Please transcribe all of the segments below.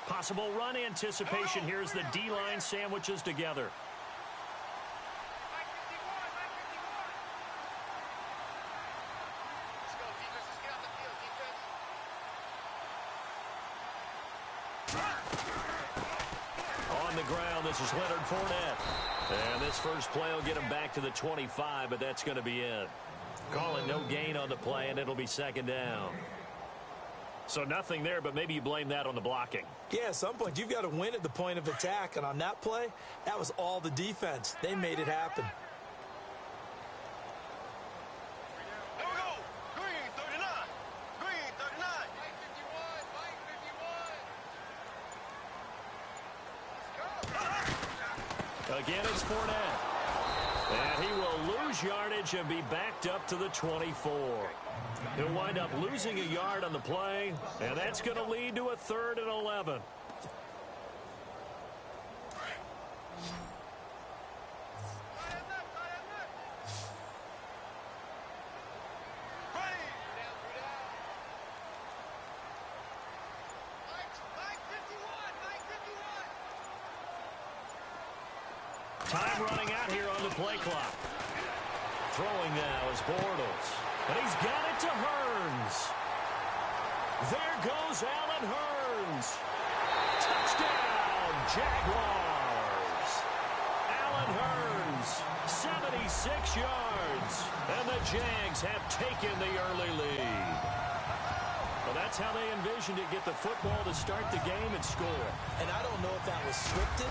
Possible run anticipation. Here's the D-line sandwiches together. On the ground, this is Leonard Fournette. And this first play will get him back to the 25, but that's going to be it. Calling no gain on the play, and it'll be second down. So nothing there, but maybe you blame that on the blocking. Yeah, at some point, you've got to win at the point of attack. And on that play, that was all the defense. They made it happen. Here we go. Green 39. Green 39. Mike 51. Again, it's Fournette. And he will lose yardage and be backed up to the 24. He'll wind up losing a yard on the play, and that's going to lead to a 3rd and 11. Time running out here on the play clock. Throwing now is Bortles. And he's got it to Hearns. There goes Allen Hearns. Touchdown, Jaguars. Allen Hearns, 76 yards. And the Jags have taken the early lead. Well, that's how they envisioned it. Get the football to start the game and score. And I don't know if that was scripted.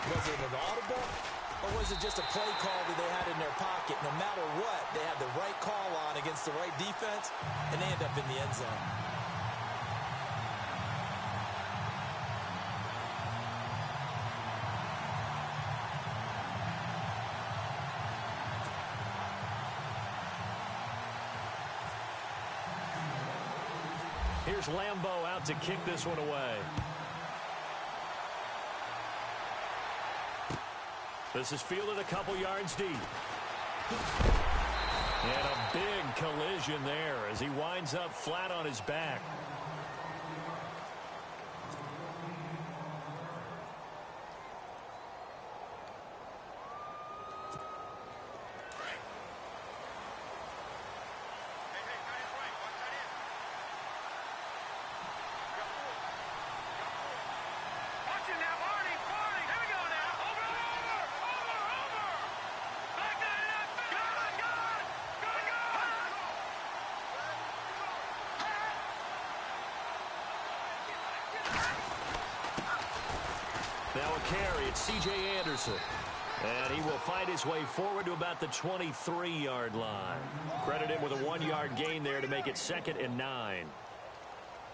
Was it an audible? Or was it just a play call that they had in their pocket? No matter what, they had the right call on against the right defense, and they end up in the end zone. Here's Lambeau out to kick this one away. This is fielded a couple yards deep. And a big collision there as he winds up flat on his back. Now a carry, it's C.J. Anderson. And he will fight his way forward to about the 23-yard line. Credit him with a 1-yard gain there to make it 2nd and 9.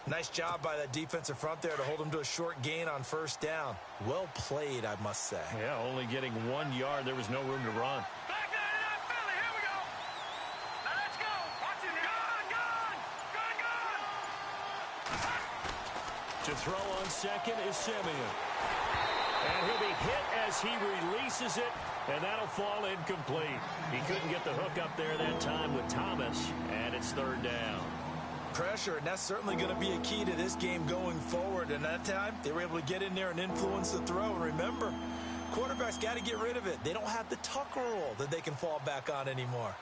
Nice job by that defensive front there to hold him to a short gain on 1st down. Well played, I must say. Yeah, only getting 1 yard. There was no room to run. Back there to that Philly. Here we go. Now let's go. Watch it now. Gone. To throw on 2nd is Simeon. And he'll be hit as he releases it, and that'll fall incomplete. He couldn't get the hook up there that time with Thomas, and it's 3rd down. Pressure, and that's certainly going to be a key to this game going forward. And that time, they were able to get in there and influence the throw. And remember, quarterbacks got to get rid of it. They don't have the tuck rule that they can fall back on anymore.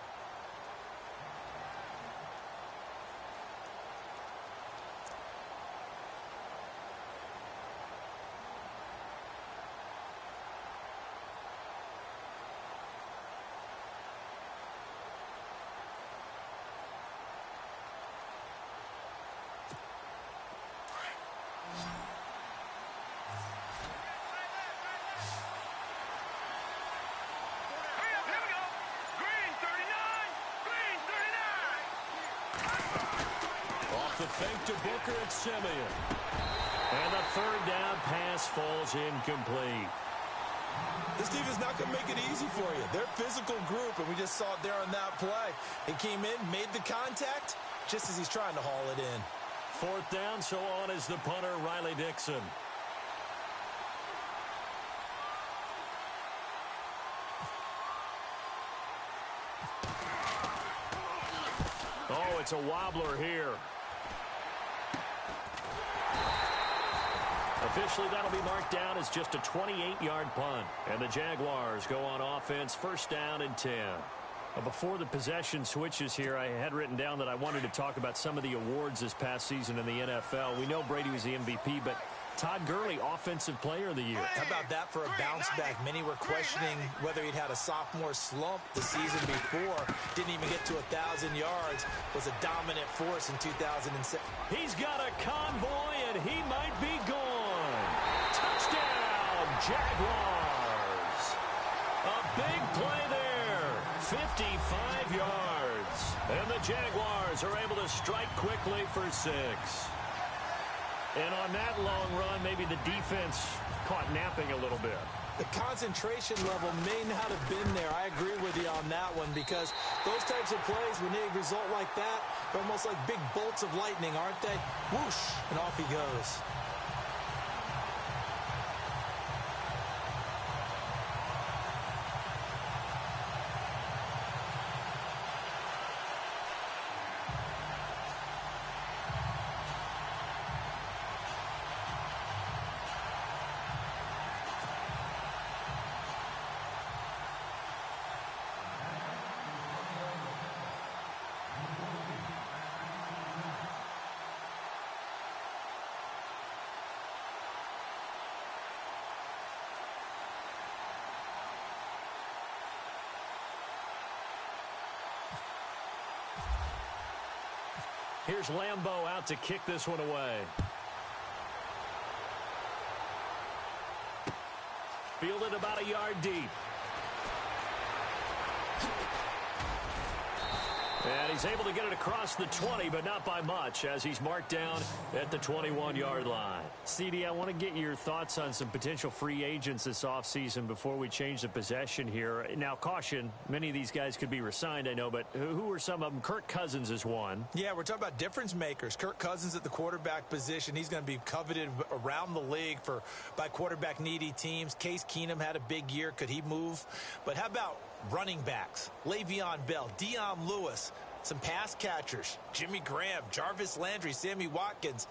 The fake to Booker at Simeon. And the 3rd down pass falls incomplete. This team is not going to make it easy for you. They're a physical group, and we just saw it there on that play. He came in, made the contact, just as he's trying to haul it in. 4th down, so on is the punter, Riley Dixon. Oh, it's a wobbler here. Officially, that'll be marked down as just a 28-yard punt. And the Jaguars go on offense, first down and 10. Before the possession switches here, I had written down that I wanted to talk about some of the awards this past season in the NFL. We know Brady was the MVP, but Todd Gurley, Offensive Player of the Year. How about that for a bounce back? Many were questioning whether he'd had a sophomore slump the season before. Didn't even get to 1,000 yards. Was a dominant force in 2007. He's got a convoy, and he might be gone. Touchdown, Jaguars. A big play there. 55 yards. And the Jaguars are able to strike quickly for 6. And on that long run, maybe the defense caught napping a little bit. The concentration level may not have been there. I agree with you on that one, because those types of plays, when they result like that, they're almost like big bolts of lightning, aren't they? Whoosh, and off he goes. Here's Lambeau out to kick this one away. Fielded about a yard deep. And he's able to get it across the 20, but not by much, as he's marked down at the 21-yard line. CD, I want to get your thoughts on some potential free agents this offseason before we change the possession here. Now, caution, many of these guys could be re-signed, I know, but who are some of them? Kirk Cousins is one. Yeah, we're talking about difference makers. Kirk Cousins at the quarterback position. He's going to be coveted around the league by quarterback-needy teams. Case Keenum had a big year. Could he move? But how about running backs? Le'Veon Bell, Dion Lewis, some pass catchers, Jimmy Graham, Jarvis Landry, Sammy Watkins.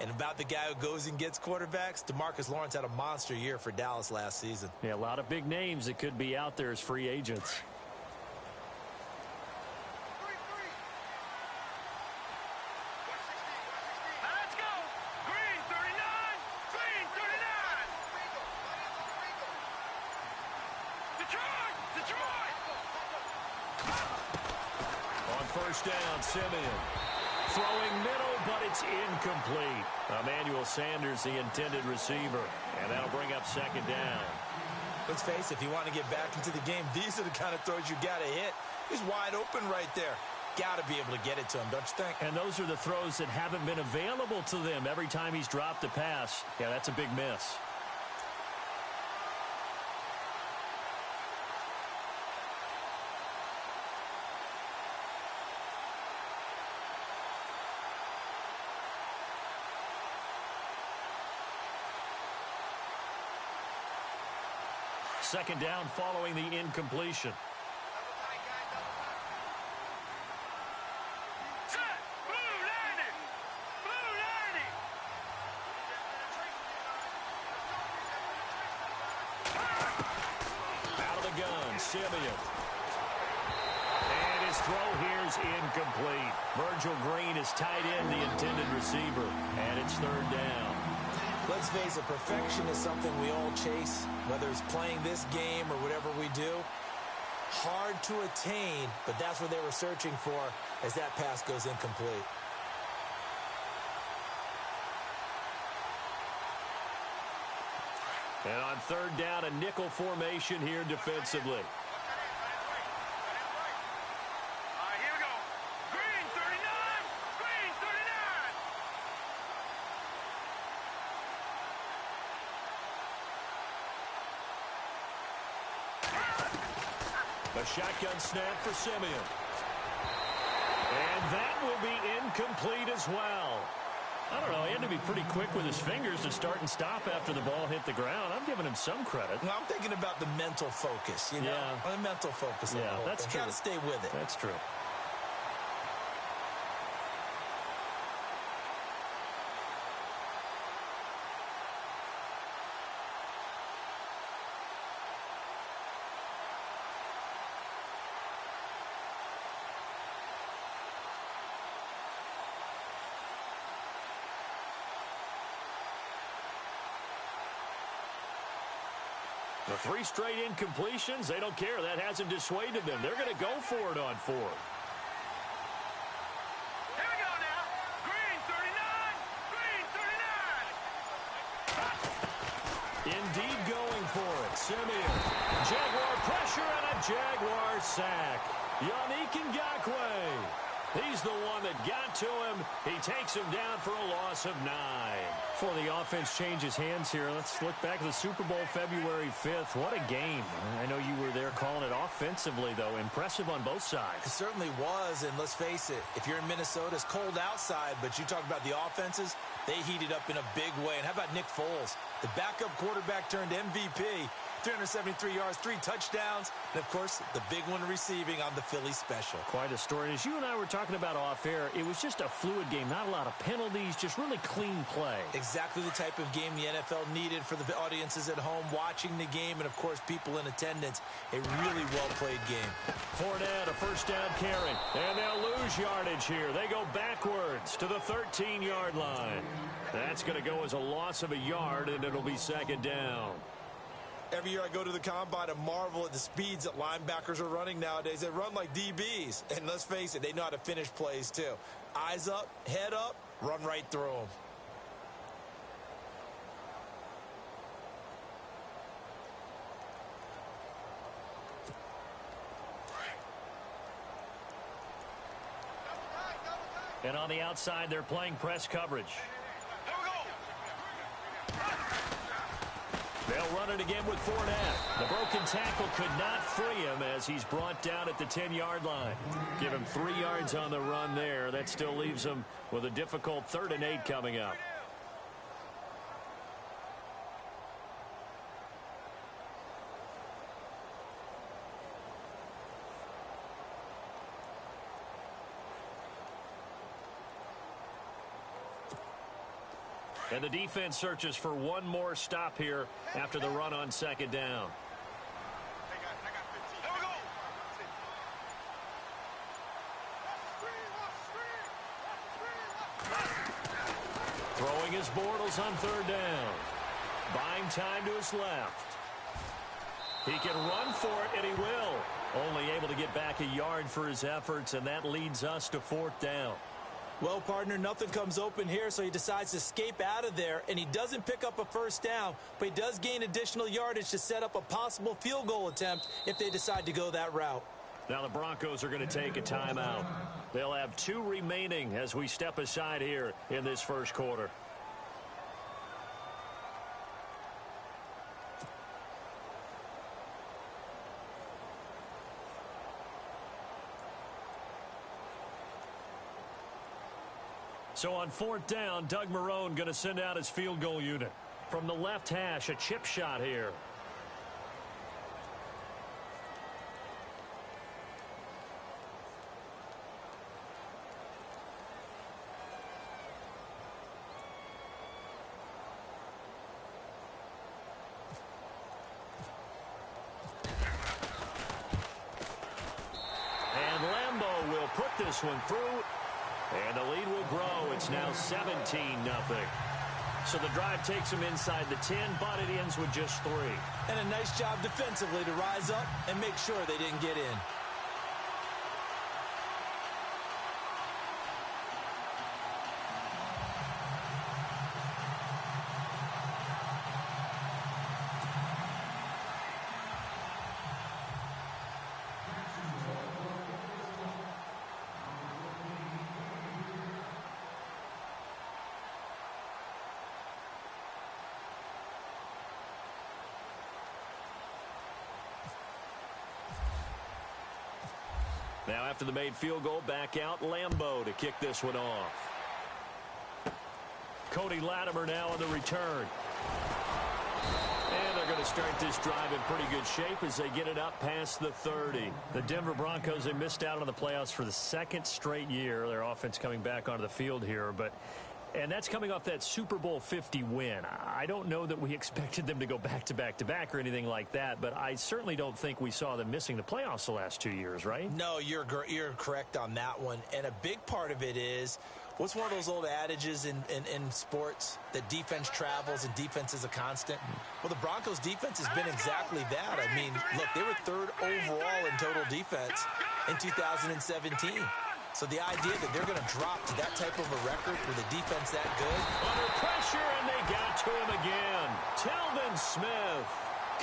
And about the guy who goes and gets quarterbacks, DeMarcus Lawrence had a monster year for Dallas last season. Yeah, a lot of big names that could be out there as free agents. Let's go. Green 39. Green 39. Detroit. On first down, Simeon. Throwing middle, but it's incomplete. Emmanuel Sanders, the intended receiver. And that'll bring up second down. Let's face it, if you want to get back into the game, these are the kind of throws you got to hit. He's wide open right there. Got to be able to get it to him, don't you think? And those are the throws that haven't been available to them every time he's dropped a pass. Yeah, that's a big miss. Second down following the incompletion. Set. Blue 90. Blue 90. Out of the gun, Simeon. And his throw here is incomplete. Virgil Green is tight end, the intended receiver. And it's third down. Let's face it, perfection is something we all chase, whether it's playing this game or whatever we do. Hard to attain, but that's what they were searching for as that pass goes incomplete. And on third down, a nickel formation here defensively. A shotgun snap for Simeon. And that will be incomplete as well. I don't know, he had to be pretty quick with his fingers to start and stop after the ball hit the ground. I'm giving him some credit. Well, I'm thinking about the mental focus, you know? Yeah. The mental focus. Yeah, that's true. Got to stay with it. That's true. The 3 straight incompletions, they don't care. That hasn't dissuaded them. They're going to go for it on 4th. Here we go now. Green 39. Green 39. Indeed going for it. Simeon. Jaguar pressure and a Jaguar sack. Yannick Ngakoue. He's the one that got to him. He takes him down for a loss of 9. Before the offense changes hands here, let's look back at the Super Bowl February 5th. What a game. I know you were there calling it offensively, though. Impressive on both sides. It certainly was, and let's face it, if you're in Minnesota, it's cold outside, but you talk about the offenses, they heated up in a big way. And how about Nick Foles? The backup quarterback turned MVP. 373 yards, 3 touchdowns, and, of course, the big one receiving on the Philly special. Quite a story. And as you and I were talking about off air, it was just a fluid game. Not a lot of penalties, just really clean play. Exactly the type of game the NFL needed for the audiences at home watching the game and, of course, people in attendance. A really well-played game. Fournette, a first down carry. And they'll lose yardage here. They go backwards to the 13-yard line. That's going to go as a loss of a yard, and it'll be 2nd down. Every year I go to the combine and marvel at the speeds that linebackers are running nowadays. They run like DBs. And let's face it, they know how to finish plays too. Eyes up, head up, run right through them. And on the outside, they're playing press coverage. They'll run it again with Fournette. The broken tackle could not free him as he's brought down at the 10-yard line. Give him 3 yards on the run there. That still leaves him with a difficult 3rd and 8 coming up. And the defense searches for one more stop here after the run on 2nd down. Throwing his Bortles on 3rd down. Buying time to his left. He can run for it, and he will. Only able to get back a yard for his efforts, and that leads us to 4th down. Well, partner, nothing comes open here, so he decides to escape out of there, and he doesn't pick up a first down, but he does gain additional yardage to set up a possible field goal attempt if they decide to go that route. Now the Broncos are going to take a timeout. They'll have 2 remaining as we step aside here in this first quarter. So on 4th down, Doug Marrone going to send out his field goal unit. From the left hash, a chip shot here. And Lambeau will put this one through. And the lead will grow. It's now 17-0. So the drive takes them inside the 10, but it ends with just 3. And a nice job defensively to rise up and make sure they didn't get in. Now after the made field goal, back out Lambeau to kick this one off. Cody Latimer now on the return. And they're going to start this drive in pretty good shape as they get it up past the 30. The Denver Broncos, they missed out on the playoffs for the 2nd straight year. Their offense coming back onto the field here, and that's coming off that Super Bowl 50 win. I don't know that we expected them to go back-to-back-to-back or anything like that, but I certainly don't think we saw them missing the playoffs the last 2 years, right? No, you're correct on that one. And a big part of it is What's one of those old adages in sports that defense travels and defense is a constant? Well, the Broncos' defense has been exactly that. I mean, look, they were 3rd overall in total defense in 2017. So the idea that they're going to drop to that type of a record with a defense that good. Under pressure, and they got to him again. Telvin Smith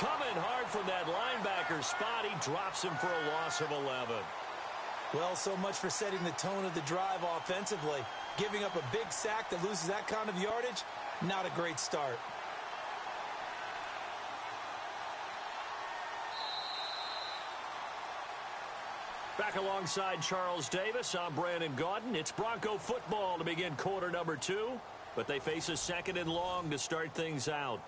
coming hard from that linebacker spot. He drops him for a loss of 11. Well, so much for setting the tone of the drive offensively. Giving up a big sack that loses that kind of yardage, not a great start. Back alongside Charles Davis, I'm Brandon Gaudin. It's Bronco football to begin quarter number 2, but they face a 2nd and long to start things out.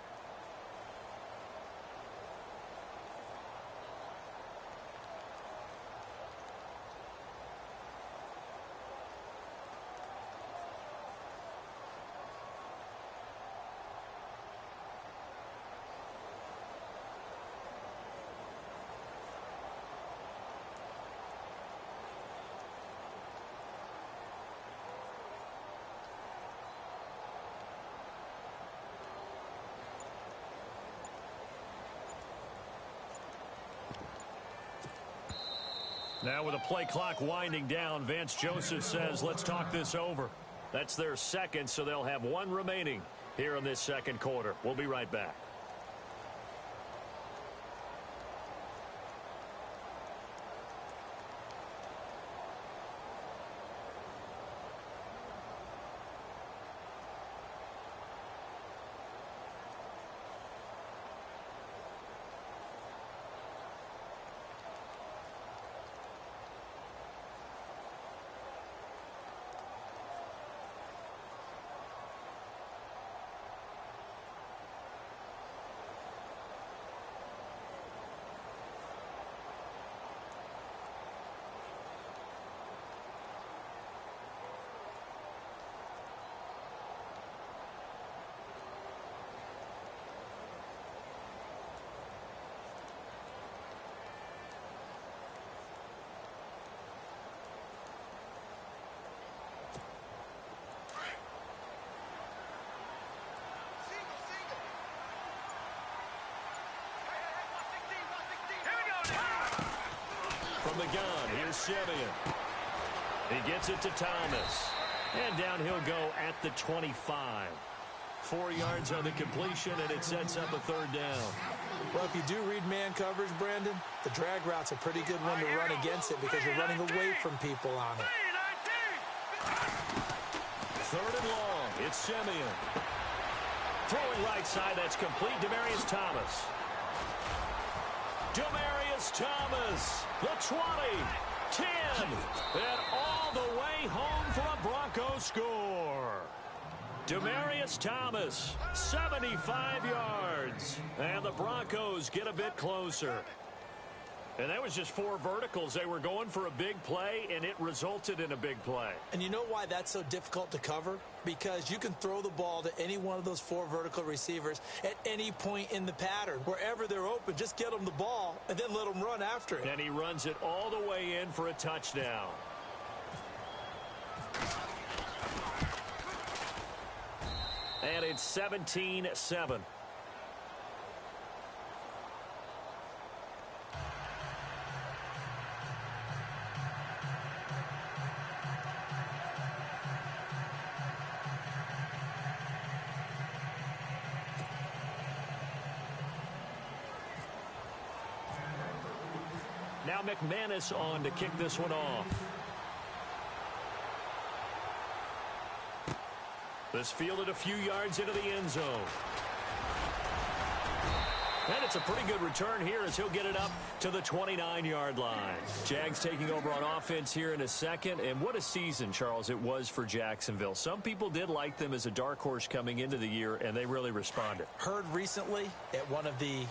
Now with the play clock winding down, Vance Joseph says, let's talk this over. That's their 2nd, so they'll have 1 remaining here in this 2nd quarter. We'll be right back. From the gun, here's Simeon. He gets it to Thomas. And down he'll go at the 25. 4 yards on the completion, and it sets up a 3rd down. Well, if you do read man coverage, Brandon, the drag route's a pretty good one to run against it because you're running away from people on it. 3rd and long. It's Simeon. Throwing right side, that's complete. Demaryius Thomas. Demaryius Thomas, the 20, 10, and all the way home for a Broncos score. Demaryius Thomas, 75 yards, and the Broncos get a bit closer. And that was just 4 verticals. They were going for a big play, and it resulted in a big play. And you know why that's so difficult to cover? Because you can throw the ball to any one of those 4 vertical receivers at any point in the pattern. Wherever they're open, just get them the ball and then let them run after it. And he runs it all the way in for a touchdown. And it's 17-7. Now McManus on to kick this one off. This fielded a few yards into the end zone. And it's a pretty good return here as he'll get it up to the 29-yard line. Jags taking over on offense here in a second. And what a season, Charles, it was for Jacksonville. Some people did like them as a dark horse coming into the year, and they really responded. Heard recently at one of the,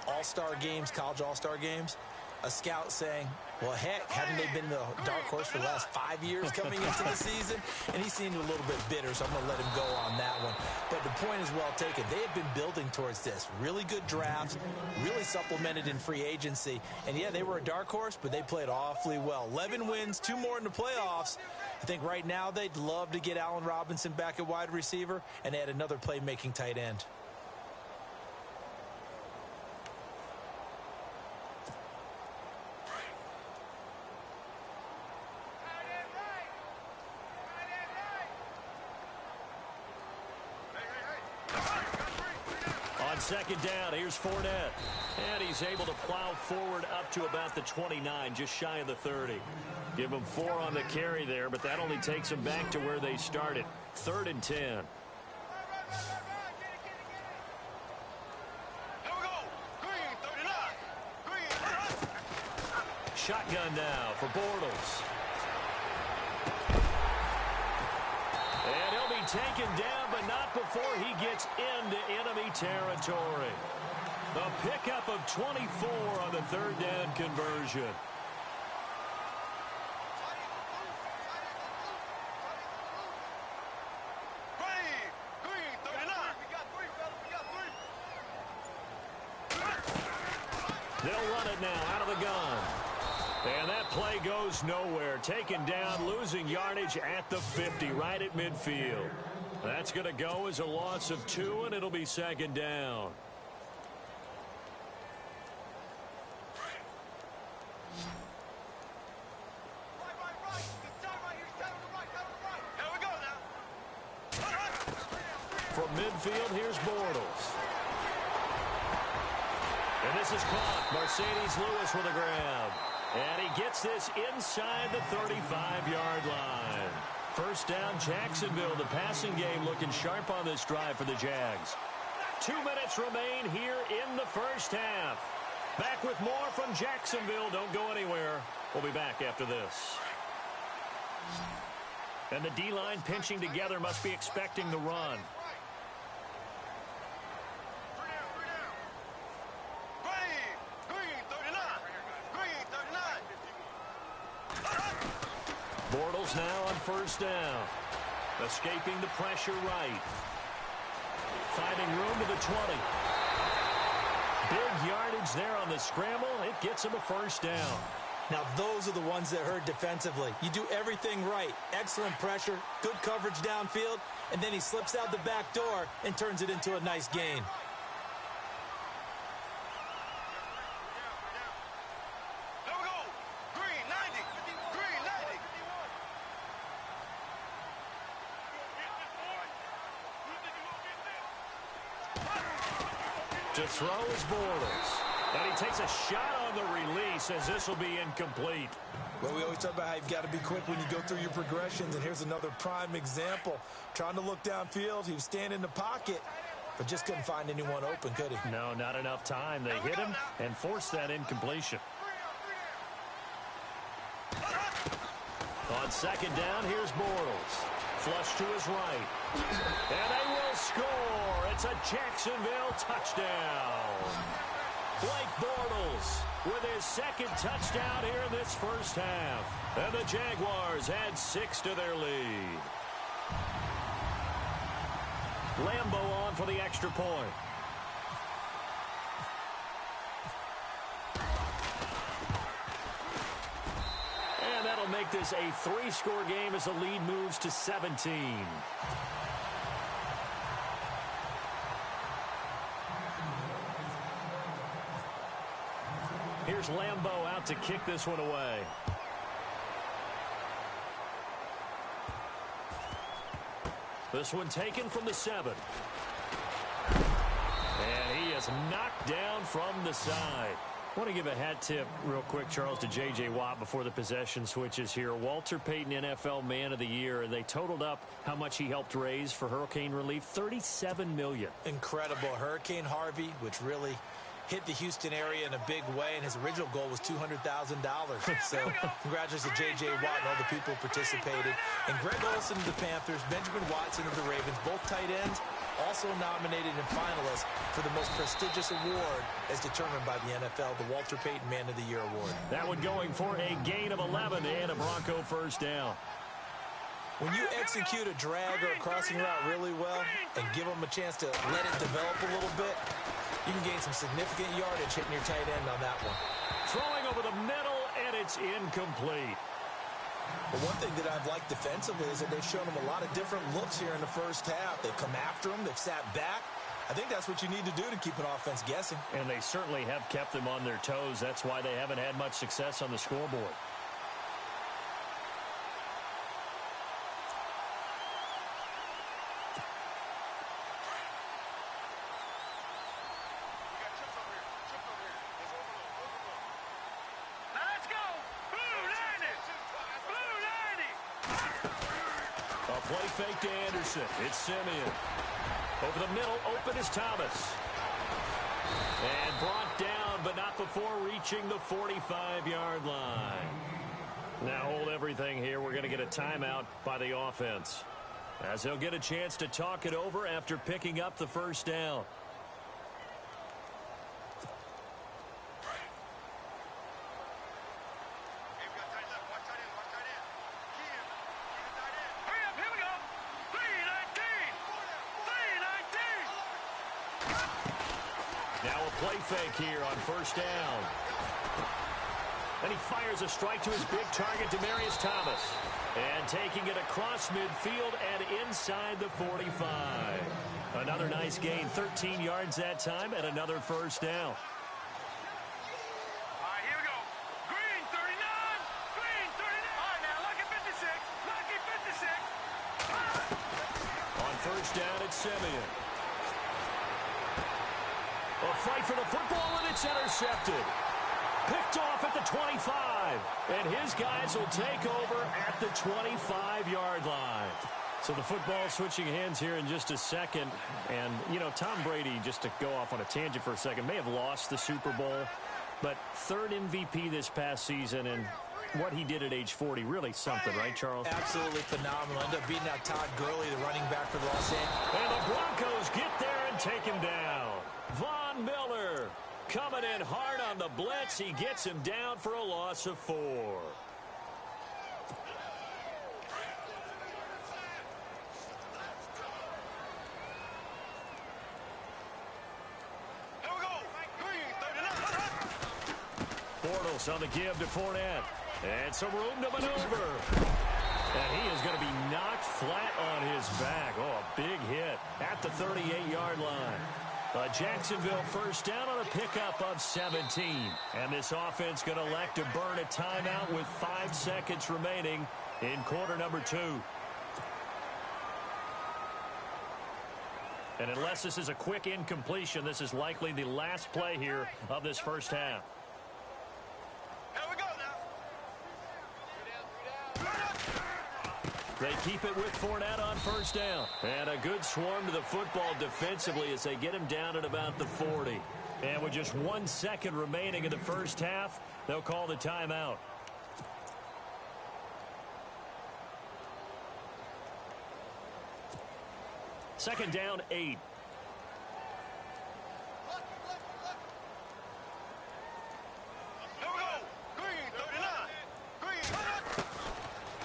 all-star games, college all-star games, a scout saying, well, heck, haven't they been the dark horse for the last 5 years coming into the season? And he seemed a little bit bitter, so I'm going to let him go on that one. But the point is well taken. They have been building towards this. Really good drafts, really supplemented in free agency. And, yeah, they were a dark horse, but they played awfully well. 11 wins, 2 more in the playoffs. I think right now they'd love to get Allen Robinson back at wide receiver and add another playmaking tight end. Second down, here's Fournette. And he's able to plow forward up to about the 29, just shy of the 30. Give him 4 on the carry there, but that only takes them back to where they started. 3rd and 10. Here we go. Green, 39. Green. Shotgun now for Bortles. And he'll be taken down, but not before he gets into enemy territory. A pickup of 24 on the 3rd down conversion. Green, 39. We got 3, They'll run it now out of the gun. And that play goes nowhere. Taken down, losing yardage at the 50, right at midfield. That's going to go as a loss of 2, and it'll be 2nd down. Here we go now. From midfield, here's Bortles. And this is caught. Mercedes Lewis with a grab. And he gets this inside the 35-yard line. 1st down, Jacksonville. The passing game looking sharp on this drive for the Jags. 2 minutes remain here in the 1st half. Back with more from Jacksonville. Don't go anywhere. We'll be back after this. And the D-line pinching together, must be expecting the run. Bortles now on 1st down. Escaping the pressure right. Finding room to the 20. Big yardage there on the scramble. It gets him a 1st down. Now, those are the ones that hurt defensively. You do everything right. Excellent pressure, good coverage downfield, and then he slips out the back door and turns it into a nice gain. To throw is Bortles. And he takes a shot on the release as this will be incomplete. Well, we always talk about how you've got to be quick when you go through your progressions, and here's another prime example. Trying to look downfield, he was standing in the pocket, but just couldn't find anyone open, could he? No, not enough time. They hit him and forced that incompletion. On 2nd down, here's Bortles. Flush to his right. And they will score. It's a Jacksonville touchdown. Blake Bortles with his 2nd touchdown here in this 1st half. And the Jaguars add 6 to their lead. Lambeau on for the extra point. And that'll make this a 3-score game as the lead moves to 17. Here's Lambeau out to kick this one away. This one taken from the 7. And he is knocked down from the side. I want to give a hat tip real quick, Charles, to J.J. Watt before the possession switches here. Walter Payton, NFL Man of the Year, and they totaled up how much he helped raise for hurricane relief, $37 million. Incredible. Hurricane Harvey, which really hit the Houston area in a big way, and his original goal was $200,000. So congratulations to J.J. Watt and all the people who participated. And Greg Olsen of the Panthers, Benjamin Watson of the Ravens, both tight ends, also nominated and finalists for the most prestigious award as determined by the NFL, the Walter Payton Man of the Year Award. That one going for a gain of 11 and a Bronco first down. When you execute a drag or a crossing route really well and give them a chance to let it develop a little bit, you can gain some significant yardage hitting your tight end on that one. Throwing over the middle, and it's incomplete. But one thing that I've liked defensively is that they've shown them a lot of different looks here in the first half. They've come after them. They've sat back. I think that's what you need to do to keep an offense guessing. And they certainly have kept them on their toes. That's why they haven't had much success on the scoreboard. Play fake to Anderson. It's Simeon. Over the middle, open is Thomas. And brought down, but not before reaching the 45-yard line. Now hold everything here. We're going to get a timeout by the offense, as they'll get a chance to talk it over after picking up the first down. Play fake here on first down. And he fires a strike to his big target, Demaryius Thomas. And taking it across midfield and inside the 45. Another nice gain, 13 yards that time, and another first down. All right, here we go. Green 39. Green 39. All right, now, lucky 56. Lucky 56. On first down, it's Simeon. A fight for the football, and it's intercepted. Picked off at the 25. And his guys will take over at the 25-yard line. So the football switching hands here in just a second. And, you know, Tom Brady, just to go off on a tangent for a second, may have lost the Super Bowl. But third MVP this past season, and what he did at age 40, really something, right, Charles? Absolutely phenomenal. Ended up beating out Todd Gurley, the running back for the Los Angeles. And the Broncos get there and take him down. Von Miller coming in hard on the blitz. He gets him down for a loss of 4. Here we go. Green 39. Bortles on the give to Fournette. And some room to maneuver. And he is going to be knocked flat on his back. Oh, a big hit at the 38-yard line. A Jacksonville first down on a pickup of 17. And this offense going to elect to burn a timeout with 5 seconds remaining in quarter number 2. And unless this is a quick incompletion, this is likely the last play here of this first half. Here we go now. They keep it with Fournette on first down. And a good swarm to the football defensively as they get him down at about the 40. And with just 1 second remaining in the first half, they'll call the timeout. Second down, 8. Here we go. Green 39. Green.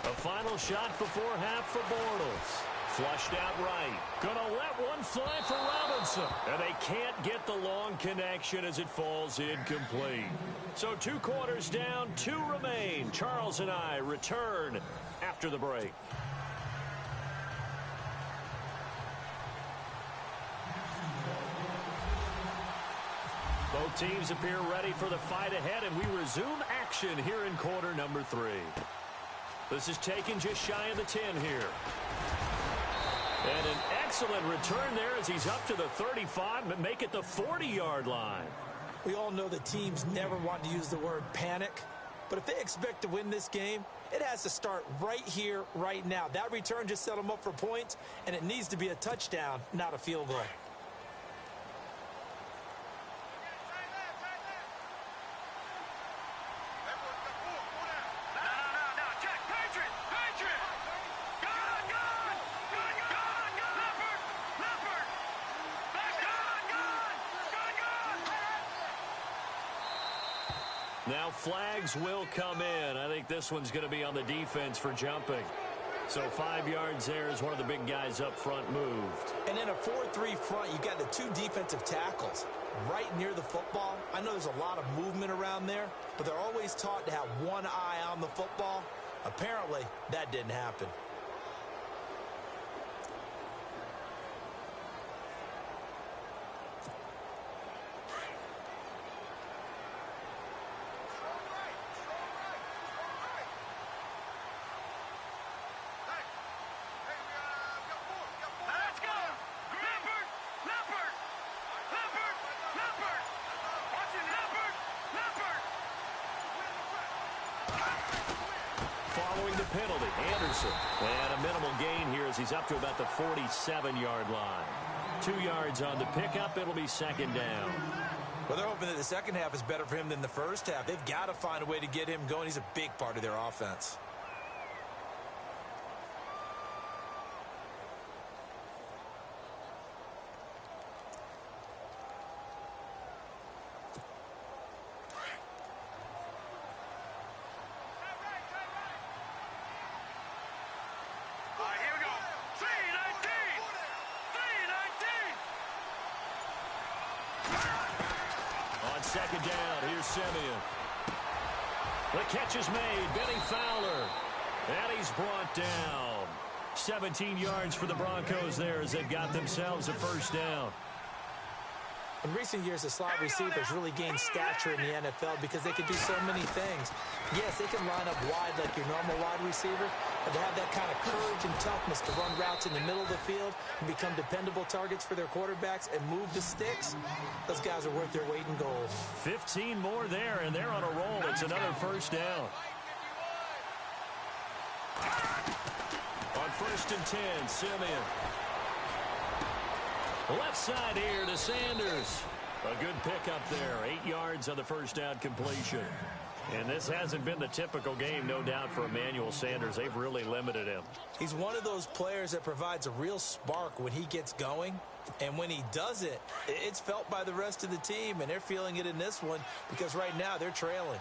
A final shot before half for Bortles. Flushed out right. Gonna let one fly for Robinson. And they can't get the long connection as it falls incomplete. So 2 quarters down, 2 remain. Charles and I return after the break. Both teams appear ready for the fight ahead, and we resume action here in quarter number 3. This is taken just shy of the 10 here. And an excellent return there as he's up to the 35, but make it the 40-yard line. We all know that teams never want to use the word panic, but if they expect to win this game, it has to start right here, right now. That return just set them up for points, and it needs to be a touchdown, not a field goal. Now flags will come in. I think this one's going to be on the defense for jumping. So 5 yards there as one of the big guys up front moved. And in a 4-3 front, you've got the 2 defensive tackles right near the football. I know there's a lot of movement around there, but they're always taught to have one eye on the football. Apparently, that didn't happen. Following the penalty, Anderson. And a minimal gain here as he's up to about the 47-yard line. 2 yards on the pickup. It'll be second down. Well, they're hoping that the second half is better for him than the first half. They've got to find a way to get him going. He's a big part of their offense. Second down, here's Simeon. The catch is made, Benny Fowler. And he's brought down. 17 yards for the Broncos there as they've got themselves a first down. In recent years, the slot receivers really gained stature in the NFL because they can do so many things. Yes, they can line up wide like your normal wide receiver, but to have that kind of courage and toughness to run routes in the middle of the field and become dependable targets for their quarterbacks and move the sticks, those guys are worth their weight in gold. 15 more there, and they're on a roll. It's another first down. On 1st and 10, Simeon. Left side here to Sanders. A good pickup there. 8 yards on the first down completion. And this hasn't been the typical game, no doubt, for Emmanuel Sanders. They've really limited him. He's one of those players that provides a real spark when he gets going. And when he does it, it's felt by the rest of the team. And they're feeling it in this one because right now they're trailing.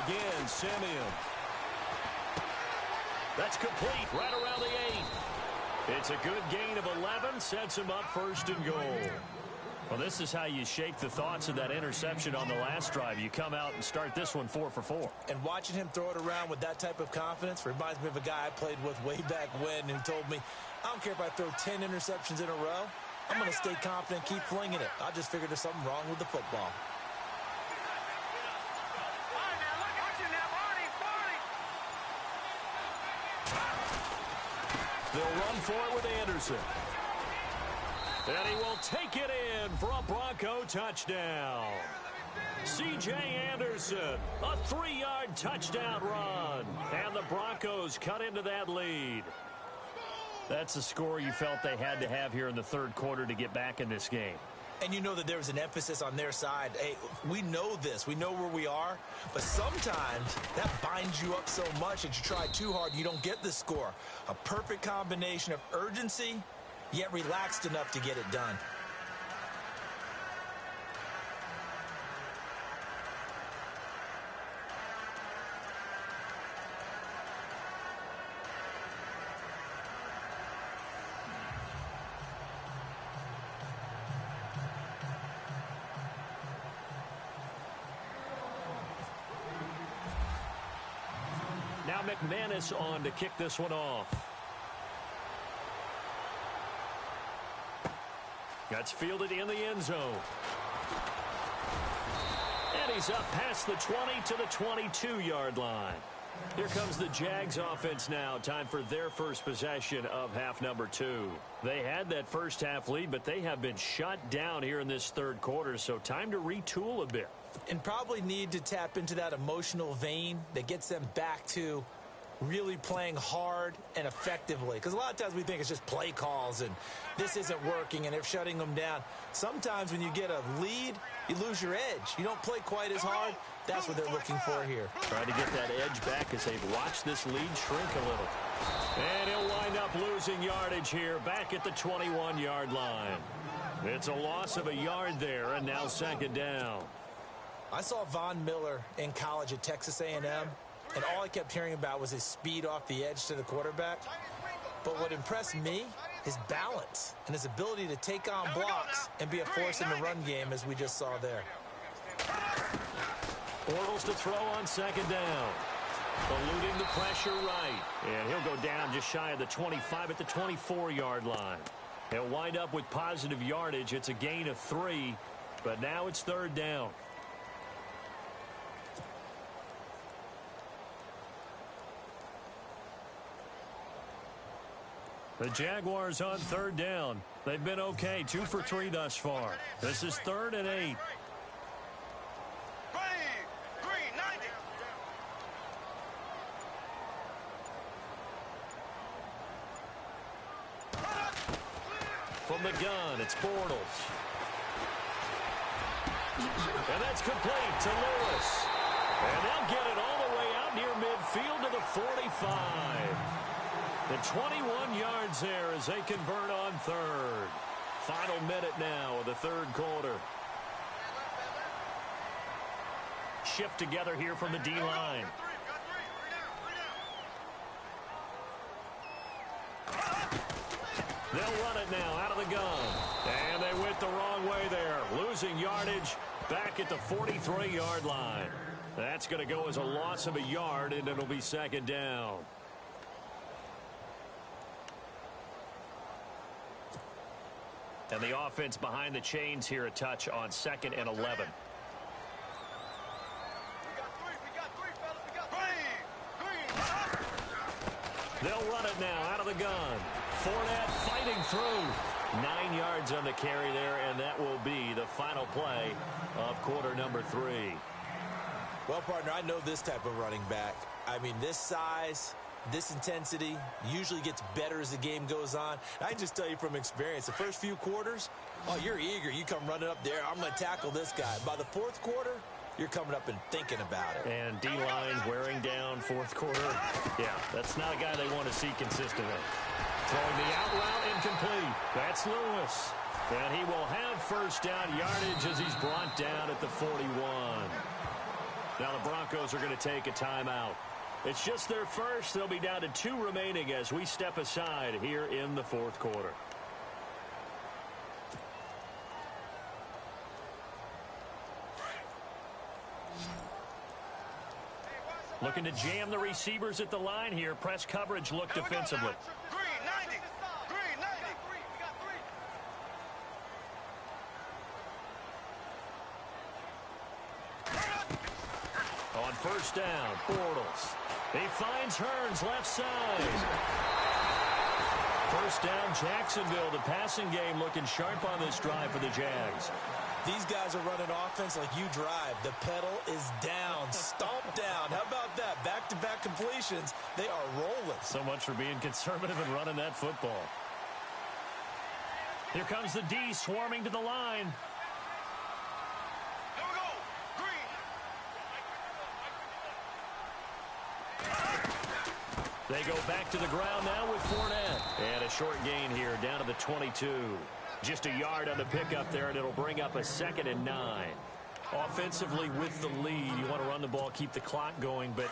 Again, Simeon. That's complete right around the 8. It's a good gain of 11, sets him up 1st and goal. Well, this is how you shape the thoughts of that interception on the last drive. You come out and start this one 4 for 4. And watching him throw it around with that type of confidence reminds me of a guy I played with way back when who told me, I don't care if I throw 10 interceptions in a row. I'm going to stay confident, keep flinging it. I just figured there's something wrong with the football. They'll run for it with Anderson. And he will take it in for a Bronco touchdown. C.J. Anderson, a 3-yard touchdown run. And the Broncos cut into that lead. That's a score you felt they had to have here in the third quarter to get back in this game. And you know that there was an emphasis on their side. Hey, we know this. We know where we are. But sometimes that binds you up so much that you try too hard and you don't get the score. A perfect combination of urgency, yet relaxed enough to get it done. Now McManus on to kick this one off. That's fielded in the end zone. And he's up past the 20 to the 22-yard line. Here comes the Jags offense now. Time for their first possession of half number 2. They had that first half lead, but they have been shut down here in this third quarter, so time to retool a bit. And probably need to tap into that emotional vein that gets them back to really playing hard and effectively. Because a lot of times we think it's just play calls and this isn't working and they're shutting them down. Sometimes when you get a lead, you lose your edge. You don't play quite as hard. That's what they're looking for here. Trying to get that edge back as they've watched this lead shrink a little. And he'll wind up losing yardage here back at the 21-yard line. It's a loss of a yard there, and now second down. I saw Von Miller in college at Texas A&M, and all I kept hearing about was his speed off the edge to the quarterback. But what impressed me, his balance and his ability to take on blocks and be a force in the run game, as we just saw there. Bortles to throw on second down. Eluding the pressure right. And he'll go down just shy of the 25 at the 24-yard line. He'll wind up with positive yardage. It's a gain of 3, but now it's third down. The Jaguars on third down. They've been okay, 2 for 3 thus far. This is 3rd and 8. From the gun, it's Bortles. And that's complete to Lewis. And they'll get it all the way out near midfield to the 45. The 21 yards there as they convert on third. Final minute now of the third quarter. Shift together here from the D-line. They'll run it now out of the gun. And they went the wrong way there. Losing yardage back at the 43-yard line. That's going to go as a loss of a yard, and it'll be second down. And the offense behind the chains here a touch on 2nd and 11. They'll run it now out of the gun. Fournette fighting through. 9 yards on the carry there, and that will be the final play of quarter number 3. Well, partner, I know this type of running back. I mean, this size, this intensity usually gets better as the game goes on. I can just tell you from experience, the first few quarters, oh, you're eager. You come running up there. I'm going to tackle this guy. By the fourth quarter, you're coming up and thinking about it. And D-line wearing down fourth quarter. Yeah, that's not a guy they want to see consistently. Throwing the out route incomplete. That's Lewis. And he will have first down yardage as he's brought down at the 41. Now the Broncos are going to take a timeout. It's just their first. They'll be down to 2 remaining as we step aside here in the fourth quarter. Looking to jam the receivers at the line here. Press coverage look defensively. On first down, Bortles. He finds Hearns left side. First down, Jacksonville. The passing game looking sharp on this drive for the Jags. These guys are running offense like you drive. The pedal is down, stomped down. How about that? Back-to-back completions. They are rolling. So much for being conservative and running that football. Here comes the D swarming to the line. They go back to the ground now with Fournette. And a short gain here down to the 22. Just a yard on the pickup there, and it'll bring up a 2nd and 9. Offensively with the lead, you want to run the ball, keep the clock going, but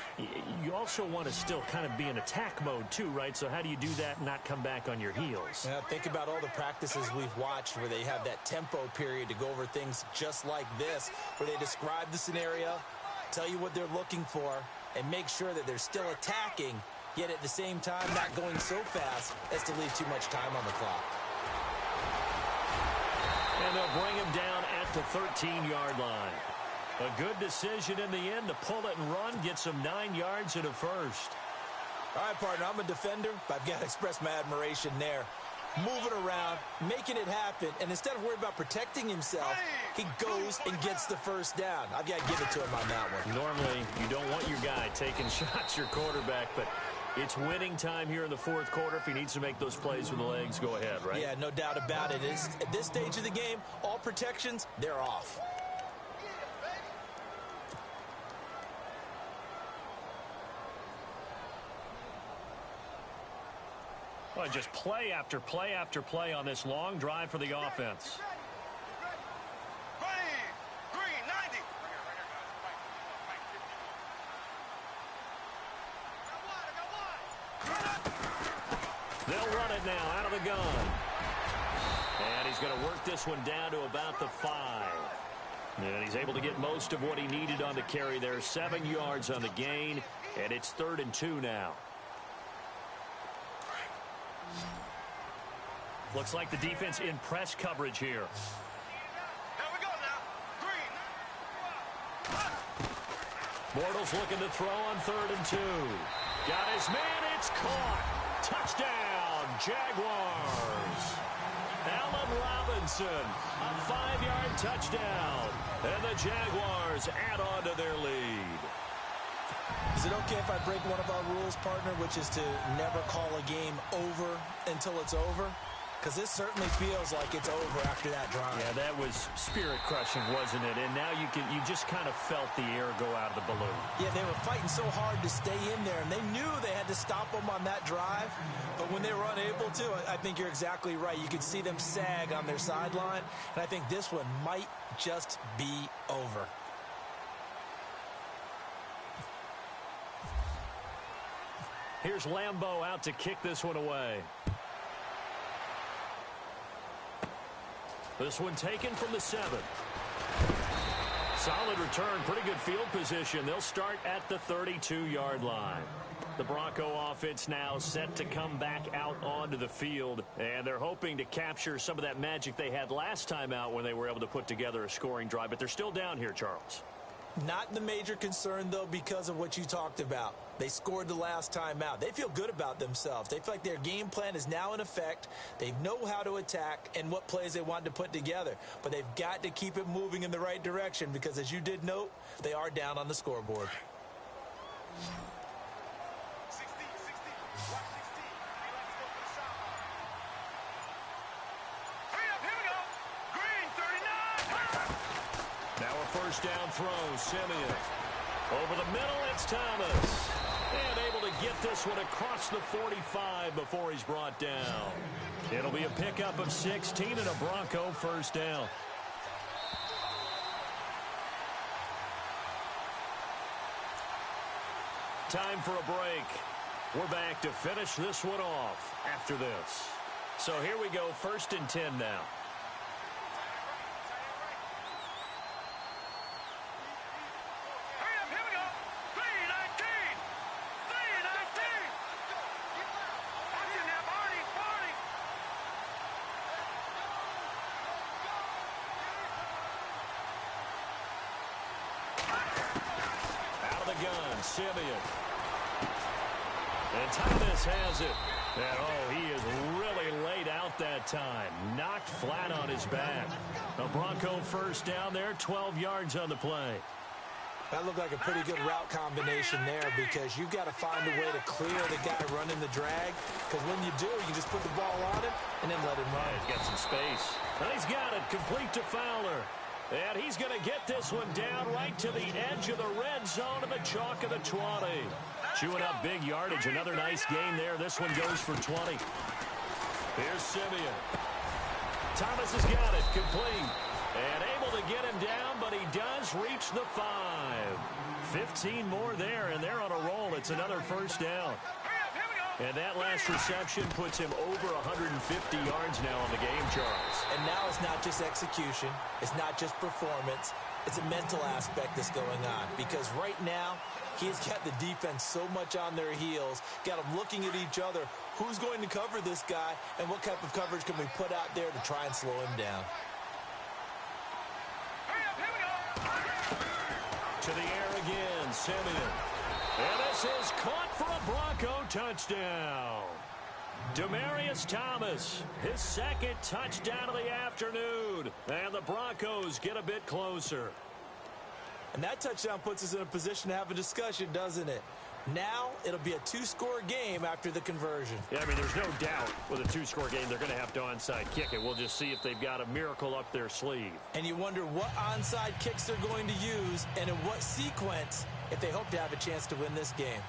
you also want to still kind of be in attack mode too, right? So how do you do that and not come back on your heels? Yeah, think about all the practices we've watched where they have that tempo period to go over things just like this, where they describe the scenario, tell you what they're looking for, and make sure that they're still attacking, yet at the same time not going so fast as to leave too much time on the clock. And they'll bring him down at the 13-yard line. A good decision in the end to pull it and run, get some 9 yards and a first. All right, partner, I'm a defender, but I've got to express my admiration there. Moving around, making it happen, and instead of worrying about protecting himself, he goes and gets the first down. I've got to give it to him on that one. Normally, you don't want your guy taking shots, your quarterback, but It's winning time here in the fourth quarter. If he needs to make those plays with the legs, go ahead, right? Yeah, no doubt about it. At this stage of the game, all protections, they're off. Well, just play after play after play on this long drive for the offense. Green, 90. They'll run it now out of the gun. And he's going to work this one down to about the 5. And he's able to get most of what he needed on the carry there. 7 yards on the gain, and it's 3rd and 2 now. Looks like the defense in press coverage here. Here we go now. Green. Bortles looking to throw on 3rd and 2. Got his man, it's caught. Touchdown, Jaguars. Allen Robinson, a 5-yard touchdown. And the Jaguars add on to their lead. Is it okay if I break one of our rules, partner, which is to never call a game over until it's over? Because this certainly feels like it's over after that drive. Yeah, that was spirit-crushing, wasn't it? And now you just kind of felt the air go out of the balloon. Yeah, they were fighting so hard to stay in there, and they knew they had to stop them on that drive. But when they were unable to, I think you're exactly right. You could see them sag on their sideline, and I think this one might just be over. Here's Lambeau out to kick this one away. This one taken from the 7. Solid return, pretty good field position. They'll start at the 32-yard line. The Bronco offense now set to come back out onto the field, and they're hoping to capture some of that magic they had last time out when they were able to put together a scoring drive. But they're still down here, Charles. Not the major concern, though, because of what you talked about. They scored the last time out. They feel good about themselves. They feel like their game plan is now in effect. They know how to attack and what plays they want to put together. But they've got to keep it moving in the right direction because, as you did note, they are down on the scoreboard. 16. Watch 16. He likes to go for the sideline. Hurry up, here we go. Green, 39. Now a first down throw, Simeon. Over the middle, it's Thomas. And able to get this one across the 45 before he's brought down. It'll be a pickup of 16 and a Bronco first down. Time for a break. We're back to finish this one off after this. So here we go, 1st and 10 now. Simeon. And Thomas has it. And, oh, he is really laid out that time. Knocked flat on his back. A Bronco first down there, 12 yards on the play. That looked like a pretty good route combination there because you've got to find a way to clear the guy running the drag. Because when you do, you just put the ball on him and then let him run. Yeah, he's got some space. And he's got it complete to Fowler. And he's going to get this one down right to the edge of the red zone of the chalk of the 20. Chewing up big yardage. Another nice gain there. This one goes for 20. Here's Simeon. Thomas has got it complete. And able to get him down, but he does reach the 5. 15 more there, and they're on a roll. It's another first down. And that last reception puts him over 150 yards now on the game, Charles. And now it's not just execution. It's not just performance. It's a mental aspect that's going on. Because right now, he's got the defense so much on their heels, got them looking at each other. Who's going to cover this guy, and what type of coverage can we put out there to try and slow him down? To the air again, Simeon. And this is caught for a Bronco touchdown. Demaryius Thomas, his second touchdown of the afternoon. And the Broncos get a bit closer. And that touchdown puts us in a position to have a discussion, doesn't it? Now it'll be a two-score game after the conversion. Yeah, I mean, there's no doubt with a two-score game they're going to have to onside kick it. We'll just see if they've got a miracle up their sleeve. And you wonder what onside kicks they're going to use and in what sequence if they hope to have a chance to win this game.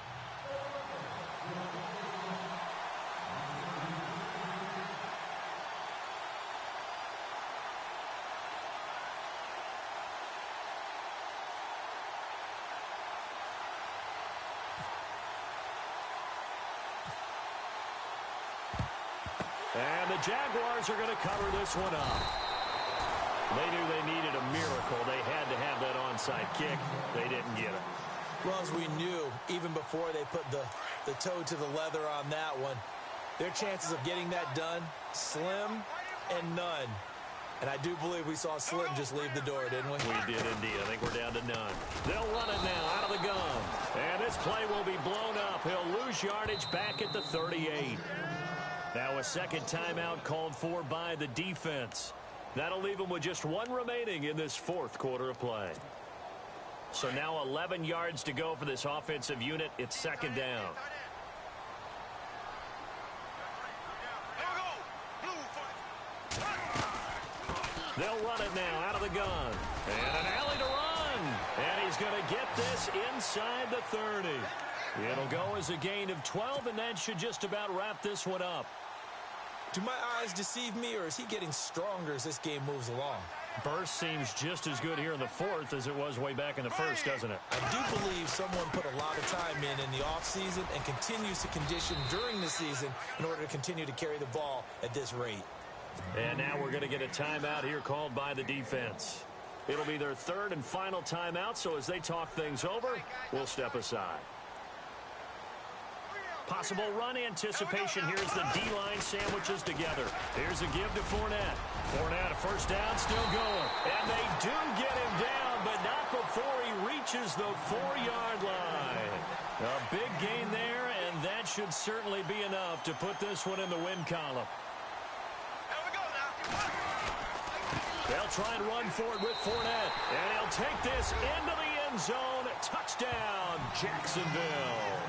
And the Jaguars are going to cover this one up. They knew they needed a miracle. They had to have that onside kick. They didn't get it. Well, as we knew, even before they put the toe to the leather on that one, their chances of getting that done, slim and none. And I do believe we saw Slim just leave the door, didn't we? We did indeed. I think we're down to none. They'll run it now out of the gun. And this play will be blown up. He'll lose yardage back at the 38. Now a second timeout called for by the defense. That'll leave them with just one remaining in this fourth quarter of play. So now 11 yards to go for this offensive unit. It's second down. They'll run it now out of the gun. And an alley to run. And he's going to get this inside the 30. It'll go as a gain of 12, and that should just about wrap this one up. Do my eyes deceive me, or is he getting stronger as this game moves along? Burst seems just as good here in the fourth as it was way back in the first, doesn't it? I do believe someone put a lot of time in the offseason and continues to condition during the season in order to continue to carry the ball at this rate. And now we're going to get a timeout here called by the defense. It'll be their third and final timeout, so as they talk things over, we'll step aside. Possible run anticipation here as the D-line sandwiches together. Here's a give to Fournette. Fournette, a first down, still going. And they do get him down, but not before he reaches the 4-yard line. A big gain there, and that should certainly be enough to put this one in the win column. They'll try and run forward with Fournette, and he'll take this into the end zone. Touchdown, Jacksonville.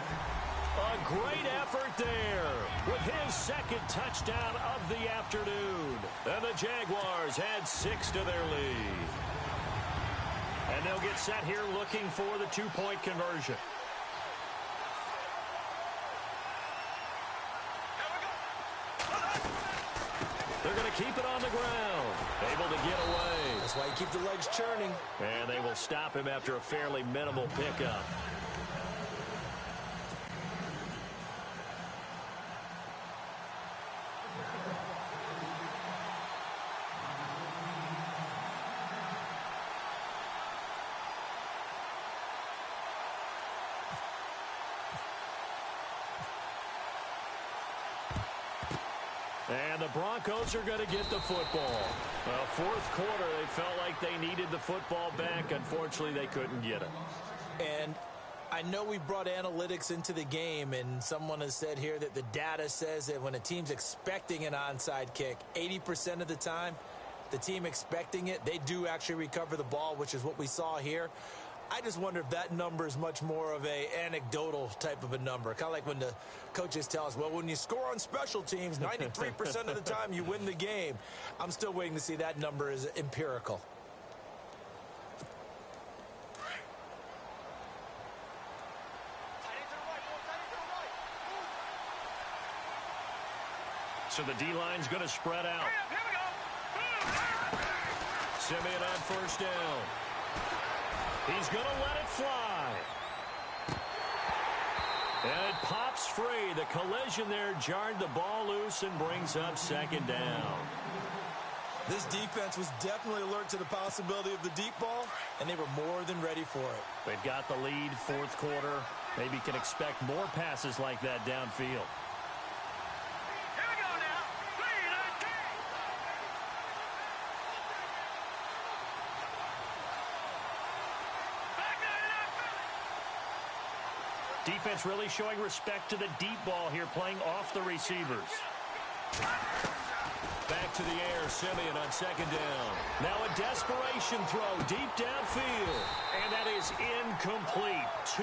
A great effort there with his second touchdown of the afternoon. And the Jaguars add 6 to their lead. And they'll get set here looking for the two-point conversion. They're going to keep it on the ground. Able to get away. That's why you keep the legs churning. And they will stop him after a fairly minimal pickup. And the Broncos are going to get the football. Fourth quarter, they felt like they needed the football back. Unfortunately, they couldn't get it. And I know we brought analytics into the game, and someone has said here that the data says that when a team's expecting an onside kick, 80% of the time, the team expecting it, they do actually recover the ball, which is what we saw here. I just wonder if that number is much more of a anecdotal type of a number. Kind of like when the coaches tell us, well, when you score on special teams, 93% of the time you win the game. I'm still waiting to see that number is empirical. So the D-line's going to spread out. Simeon on first down. He's going to let it fly. And it pops free. The collision there jarred the ball loose and brings up second down. This defense was definitely alert to the possibility of the deep ball, and they were more than ready for it. They've got the lead, fourth quarter. Maybe can expect more passes like that downfield. Defense really showing respect to the deep ball here, playing off the receivers. Back to the air, Simeon on second down. Now a desperation throw deep downfield. And that is is incomplete. 2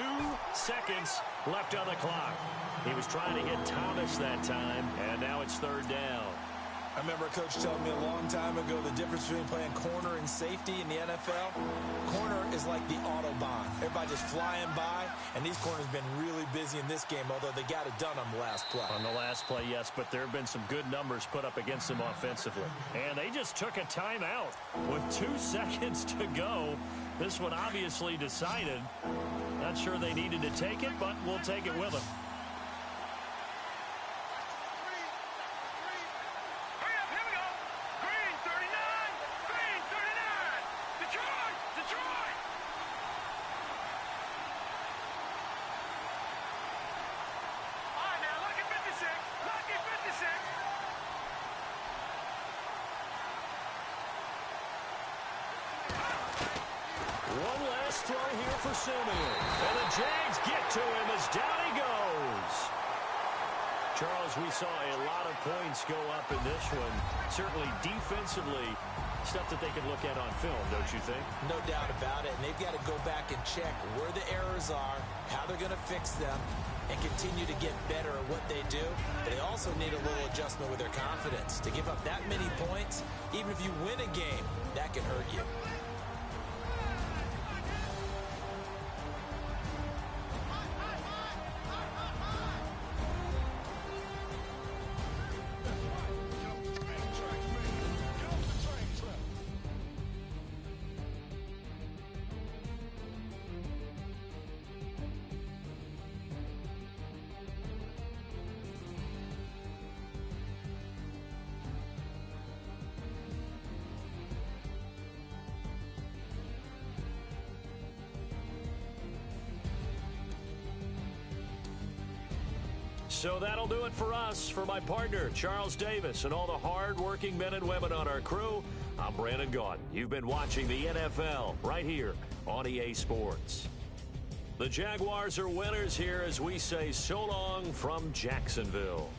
seconds left on the clock. He was trying to hit Thomas that time, and now it's 3rd down. I remember a coach telling me a long time ago the difference between playing corner and safety in the NFL. Corner is like the Autobahn. Everybody just flying by, and these corners have been really busy in this game, although they got it done on the last play. On the last play, yes, but there have been some good numbers put up against them offensively. And they just took a timeout with 2 seconds to go. This one obviously decided. Not sure they needed to take it, but we'll take it with them. One last throw here for Simeon. And the Jags get to him as down he goes. Charles, we saw a lot of points go up in this one. Certainly defensively, stuff that they can look at on film, don't you think? No doubt about it. And they've got to go back and check where the errors are, how they're going to fix them, and continue to get better at what they do. But they also need a little adjustment with their confidence. To give up that many points, even if you win a game, that can hurt you. So that'll do it for us. For my partner, Charles Davis, and all the hard-working men and women on our crew, I'm Brandon Gaudin. You've been watching the NFL right here on EA Sports. The Jaguars are winners here as we say so long from Jacksonville.